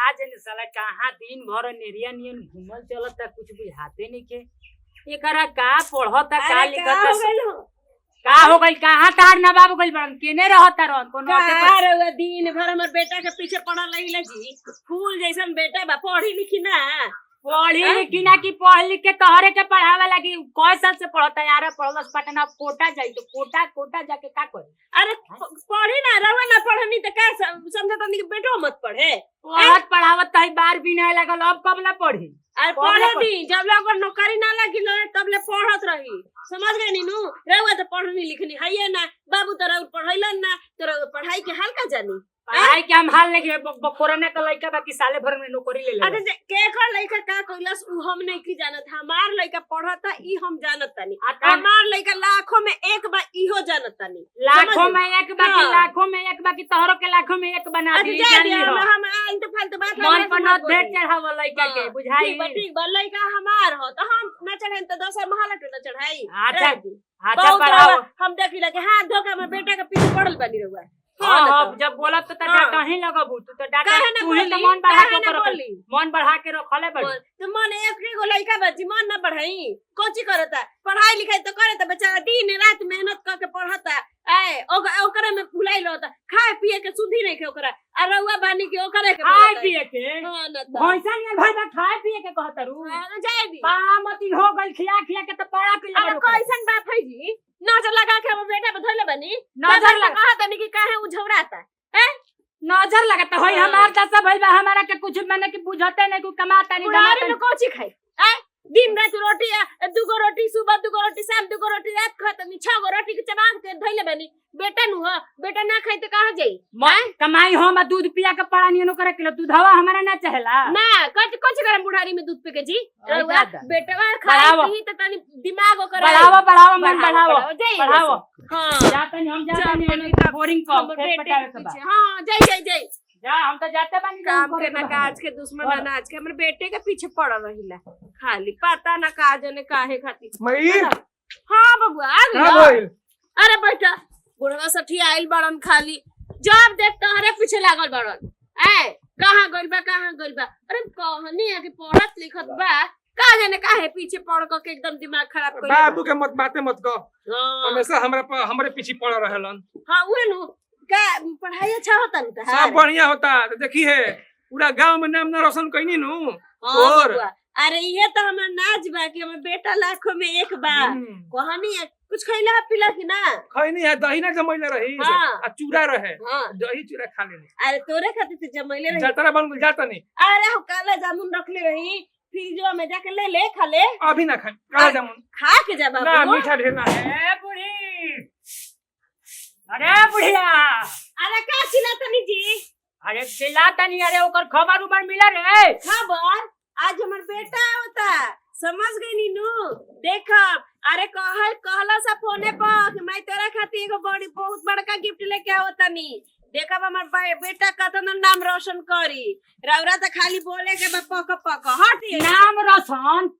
का जाने साला कहाँ दिन भर नेरिया नियन घूमल चलता कुछ बुझाते नहीं के एकरा का पढ़ता का लिखता का हो गइल कहाँ तार ना बाबू गइल बड़न केने रहता रहन कोन का दिन भर हमर बेटा के पीछे पड़ल रहिला जी फूल जैसन बेटा बा पढ़ी लिखी ना पढ़ी लिखी ना कि पढ़ लिख के तोहरे के पढ़ावे लगी कई साल से पढ़ता यार पढ़लस पटना कोटा जाई तो कोटा जाके का करे अरे पढ़ी ना रवा ना पढ़नी तो का समझत नहीं कि बेटो मत पढ़े पढ़त पढ़ावत तही बार भी नहीं लगल अब कब ला पढ़ी अरे पढ़े दी जब लोग नौकरी ना लगी तब ले पढ़त रही समझ गए नीनू रहुआ तो पढ़नी लिखनी है ये ना बाबू तो पढ़ैलन ना तो पढ़ाई के हाल का जानी पढ़ाई के हम हाल नहीं कोरोना का लड़का बाकी साले भर में नौकरी ले ले अरे केकर लड़का का कइलस उ हम नहीं की जानत हमार लड़का पढ़ता ई हम जानत तानी हमार लड़का लाखों में एक बा इहो जानत तानी लाखों में एक बाकी लाखों में एक बाकी तोहरो के लाखों में एक बना दी जानी हो हम आलतू फालतू बात मन पर न भेट चढ़ाव लड़का के बुझाई ठीक बा लड़का हमार हो तो हम ना चढ़ाई तो दोसर महल पे न चढ़ाई अच्छा पढ़ाओ हम देखी लगे हाथ धोके हमर बेटा के पीछे पड़ल बनी रहुआ हां जब बोला तो डाटा ही लगबू तो डाटा तू ही तो मन बढ़ा के रखली मन बढ़ा के रखले बड़ी तो मन एक गो लड़का बच्ची मन न बढ़ाई कोची करता पढ़ाई लिखाई तो करे त बेचारा दिन रात मेहनत करके पढ़ता ए ओकरे में फुलाई रहता खाए पिए के सुधी नहीं के ओकरा आ रउआ बानी के ओकरे के खाए पिए के हां न त भैंसा नियर भाई खाए पिए के कहतरू जाए दी पामती हो गइल खिया के तो पाड़ा के अरे कैसन बात है जी नजर लगा के हम बेटा पे धइले बनी नजर लगा तनी कि काहे उ झवराता हैं नजर लगाता होई हमार दशा भइल बा हमारा के कुछ मैंने कि बुझते नहीं कुछ कमाता नहीं दमाता नहीं कोची खाई हैं दिन रात रोटी दुगो रोटी सुबह दुगो रोटी शाम दुगो रोटी रात खतनी 6 गो रोटी के चबा के धइले बनी बेटा नु बेटा ना खाई तो कहां जाई मैं कमाई हो मैं दूध पिया के पड़ा नहीं नो करे किलो दूधवा हमारा ना चाहेला ना कुछ करम बुढ़ारी में दूध पी के जी बेटा खाई पी तो तनी दिमाग ओकर बढ़ाओ मन बढ़ाओ हां जाते नहीं हम जाते नहीं बोरिंग को पटावे के बाद हां जाई जा हम तो जाते बानी काम के ना काज के दुश्मन अनाज के हमरे बेटे के पीछे पड़ रहिला खाली पता ना काज ने काहे खाती मई हां बबुआ आ गई अरे बेटा बुढ़वा सठी आइल बड़न खाली जब देख तोहरे पीछे लागल बड़न ए कहां गइल बा अरे कहनी है कि पढ़त लिखत बा का जाने काहे पीछे पड़ के एकदम दिमाग खराब कर बाबू के मत बातें मत कह हमेशा हमरे पीछे पड़ रहलन हां उहे नु का पढ़ाई अच्छा होता न त सब बढ़िया होता तो देखी है पूरा गांव में नाम ना रोशन कइनी नु और अरे ये तो हमर नाच बा कि हमर बेटा लाखों में एक बा कहनी है कुछ खइला पिला कि ना खइनी है दही ना जमैले रही आ चूड़ा रहे दही चूड़ा खा लेनी अरे तोरे खातिर से जमैले रही जतरा बन गइल जाता नहीं अरे हो काला जामुन रखले रही फ्रिजवा में जाके ले खा ले अभी ना खा काला जामुन खा के जा बाबू ना मीठा ढेर ना ए बुढ़ी अरे बुढ़िया अरे का चिल्लातनी जी अरे चिल्लातनी अरे ओकर खबर उबर मिला रे खबर आज हमर बेटा होता समझ गई नीनू देखा अरे कहला सा फोने पर कि मैं तेरा खातिर एगो बड़ी बहुत बड़का गिफ्ट लेके आवता नी देखा हमर बेटा कतना नाम रोशन करी रौरा तो खाली बोले के पक हट नाम रोशन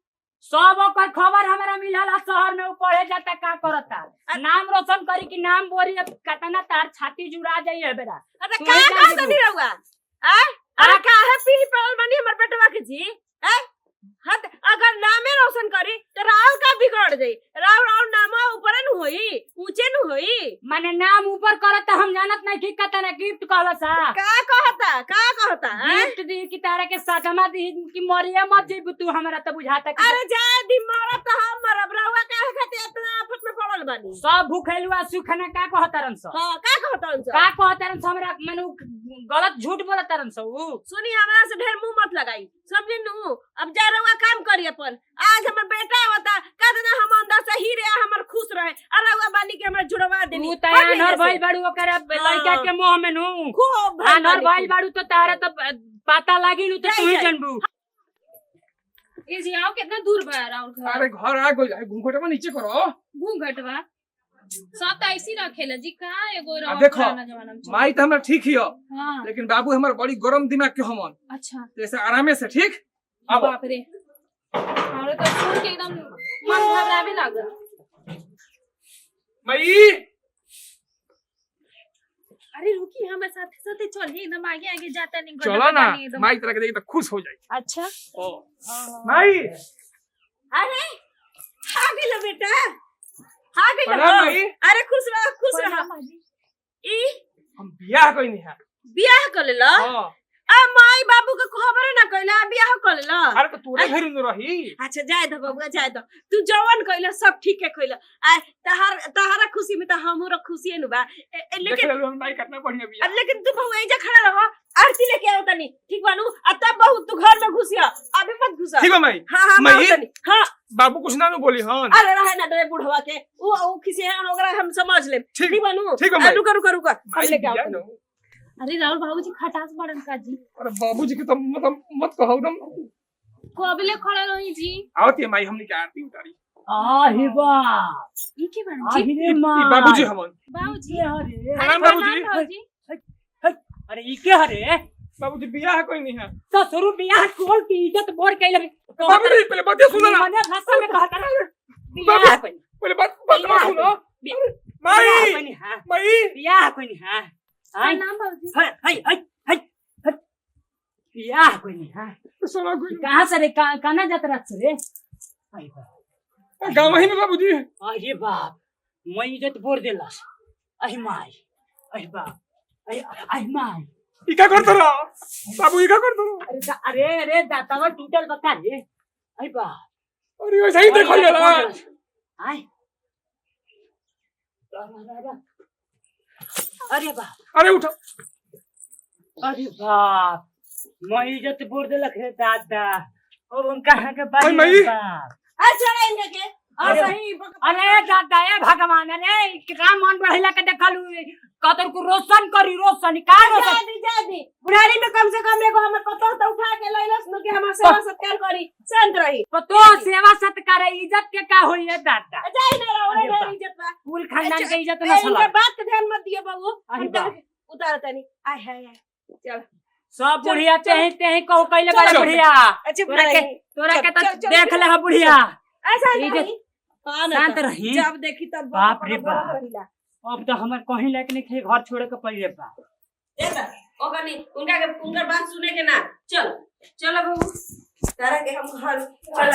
सब ओकर खबर हमरा मिलला शहर में पढ़े जाता का करता नाम रोशन करी कि नाम बोरी कतना तार छाती जुड़ा जाई है बेरा अरे का तनी रहुआ अरे काहे पीली पड़ल बनी हमर बेटवा के जी हद अगर नामे रोशन करी तो राव का बिगड़ जाई राव नामा ऊपर न होई ऊंचे न होई माने नाम ऊपर करत हम जानत नहीं कि कतना गिफ्ट कहला सा का कहता गिफ्ट दी कि तारा के साथमा दी कि मरिया मत जेबू तू हमरा त बुझाता कि अरे जा दी मारा त हम मरब रावा काहे खातिर इतना आफत में पड़ल बानी सब भूखेलुआ सुखना का कहतरन स हां का कहतरन स का कहतरन स हमरा मनु गलत झूठ बोलतरन स ऊ सुनी हमरा से ढेर मुंह मत लगाई समझी नु अब जा रवा काम करी अपन आज हमर बेटा होता कतना हम अंदर से ही रे हमर खुश रहे अरवा बानी के हमरा जुड़वा देनी तू तैयार भइल बाड़ू ओकर लइका के मुंह में नु खूब अनर भइल बाड़ू तो तारा तो पता लागी नु तो तू ही जानबू ए जी आओ कितना दूर बा राउर घर अरे घर आ गइल घूंघटवा नीचे करो घूंघटवा सब तो ऐसी रखेला जी का एगो अब देखो माई तो हमरा ठीक ही हो लेकिन बाबू हमर बड़ी गरम दिमाग के हमन अच्छा जैसे आरामे से ठीक अब बाप रे हमरे तो सुन के एकदम मन घबरावे लागल मई अरे रुकी हमारे साथे साथे चलिए एकदम आगे आगे जाता नहीं चलो ना माई तरह के देखी तो खुश हो जाए। अच्छा माई अरे आ गेलो बेटा, आ गेलो। प्रणाम माई। अरे खुश रह। ई हम बियाह कोई नहीं है। बियाह कर लेला? हां आ माई बाबू के खबर ना कइला, बियाह कर लेला? अरे तो तोरे घर में रही। अच्छा जाए दो बबुआ, जाए दो। तू जवन कइला सब ठीक है कइला। आ तहारा खुशी में त हमरो खुशी है नु बा। लेकिन माई कितना बढ़िया बियाह। लेकिन तू बबुआ एजा खड़ा रह, आरती लेके आओ तनी, ठीक बानू? आ तब बहू तू घर में घुसिया, अभी मत घुसा। ठीक है माई। हां माई? तनी हां। बाबू कुछ ना बोली। हां अरे रहे ना दे बुढ़वा के, वो किसी है ओकरा हम समझ लेम। ठीक बानू? ठीक है माई। रुका हम लेके आओ तनी। अरे राहुल बाबूजी खटास बड़न का जी अरे बाबूजी के तो मतलब मत कहो एकदम। कोबले खड़े रही जी आवती माई हमने क्या आरती उतारी। आही वाह, ई के बन जी आही रे माँ। ई बाबूजी हमन। बाबूजी अरे प्रणाम बाबूजी। अरे ई के हरे? बाबूजी बियाह कोई नहीं है। ससुरु बियाह खोल की इज्जत बोर के लगे। बाबूजी पहले बात सुनो ना। मने भाषा में कहता ना बियाह कोई पहले बात सुनो। माई माई बियाह कोई नहीं है। हाय नाम बाबूजी हाय बियाह कोई नहीं है। सुनो कोई कहाँ से रे काना जात रख से रे? हाय बा गांव ही में बाबूजी। अरे बाप, मैं इज्जत बोर देलस। अहि माय, अहि बाप, अहि माय। ई का करत रहा बाबू? ई का करत रहा? अरे दातावा टूटल बका रे। अहि बाप, अरे वैसे ही देखो जरा। हाय अरे बाप, अरे उठो। अरे बाप, मैं इज्जत बोर देलक रे दादा। अब हम कहाँ के बात मई। बाप। अच्छा इनके के और सही अरे दादा ए भगवान, अरे कितना मन बढ़ेला के देखलू कतर को रोशन करी रोशन का रोशन जादी बुढ़ारी में कम से कम एगो हमर पतो तो उठा के लइलस न के हमर सेवा सत्कार करी, शांत रही। तो सेवा सत्कार इज्जत के का होई है दादा? जाई ना रहो रे इज्जत बा। कुल खानदान के इज्जत ना इनके बात के ध्यान मत दियो बाबू। अरे बाप। उतार तनी आय हाय चल सब बुढ़िया ते ही कहू कइले बड़े बुढ़िया। अच्छा तोरा के तो देख ले ह बुढ़िया। ऐसा इज्जत शांत रही। जब देखी तब बाप रे बाप, अब तो हमर कहीं लायक नहीं थे, घर छोड़े के पड़े बा। ओकनी उनका बात सुने के ना। चलो बाबू तारा के हम घर चल।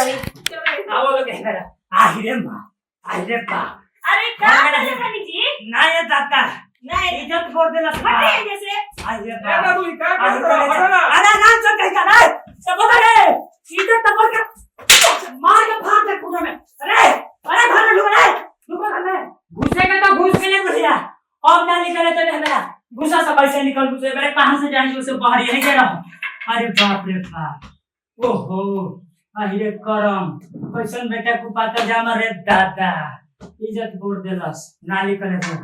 आओ लोग इधर। आहि रे मां, आहि रे बाप। अरे का करे बनी जी? ना ये दादा, नहीं इज्जत बोल देला। हटे जैसे। आहि रे ए बाप। बाबू ई का करत रहा? अरे नाम से कह कर रे सब रे इज्जत तो बोल के मार के फाड़ दे कुटा में। अरे घर में ढुक रे घुसेगा तो घुस के ले बुढ़िया। अब ना निकले तो मेरा घुसा सब ऐसे निकल घुसे मेरे कहां से जाएंगे उसे बाहर यहीं के रहो। अरे बाप रे बाप, ओहो अरे करम कैसन बेटा कुपाता जामा रे दादा। इज्जत बोल देलस ना निकले तो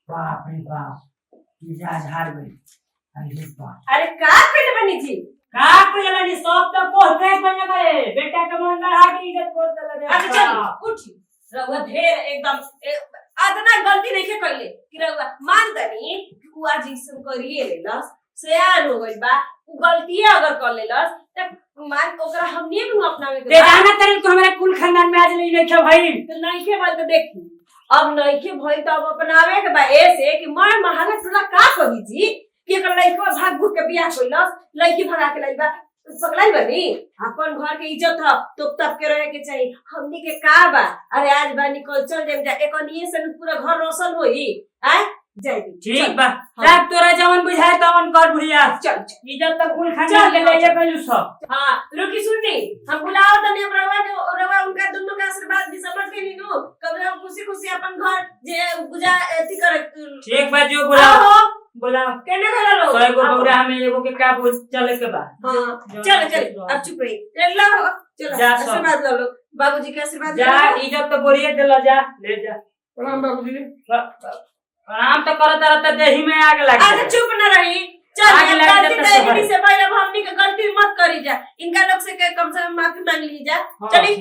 बाप रे बाप, मिजाज हार गई। अरे बाप, अरे का करे बनी जी? का कोई वाली सब तो कोहते बने गए बेटा के मन बढ़ा के इज्जत बोल देला। अरे चल उठ रहुआ ढेर एकदम आदना गलती नहीं के कइले कि रहुआ मान तनी उ आज इसम करिए लेलस, सयान हो गइल बा। उ गलती अगर कर लेलस त मान ओकरा हमनी भी अपनावे के ते जाना तेरे तो हमारे कुल खानदान में आज नहीं देखा भाई। तो नहीं के बात देखी अब नहीं के भइल तो अब अपनावे के बा। ऐसे कि मैं महारा टोला का कही जी कि एकर लइका भाग भूख के बियाह कइलस, लइकी भगा के लइबा पगलाई बनी। अपन घर के इज्जत ह तो तब के रहे के चाहिए। हमनी के का बा? अरे आज बा निकल चल जेम जा एकनिए से पूरा घर रोशन होई। आय जय दी ठीक बा रात तोरा जवन बुझाए तवन कर बुढ़िया। चल इज्जत तो कुल खानदान के ले ले गइलू सब। हां रुकी सुननी हम बुलाओ तनी हम रवा उनका दोनों का आशीर्वाद भी समझ के नीनू कब हम खुशी खुशी अपन घर जे गुजा एथी कर। ठीक बा जो बुलाओ बोला केने गला लो सौ गो बौरा हमें एगो के का बोल चले के बा। हां चल अब चुप रही लो चलो आशीर्वाद लो बाबूजी के आशीर्वाद जा। इज्जत तो बोरिए देला जा ले जा। प्रणाम बाबूजी। प्रणाम तो करत रहता देही में आग लग। अरे चुप न रही चल गलती से पहले हमनी के गलती मत करी जा। इनका लोग से कम से कम माफी मांग ली जा। चली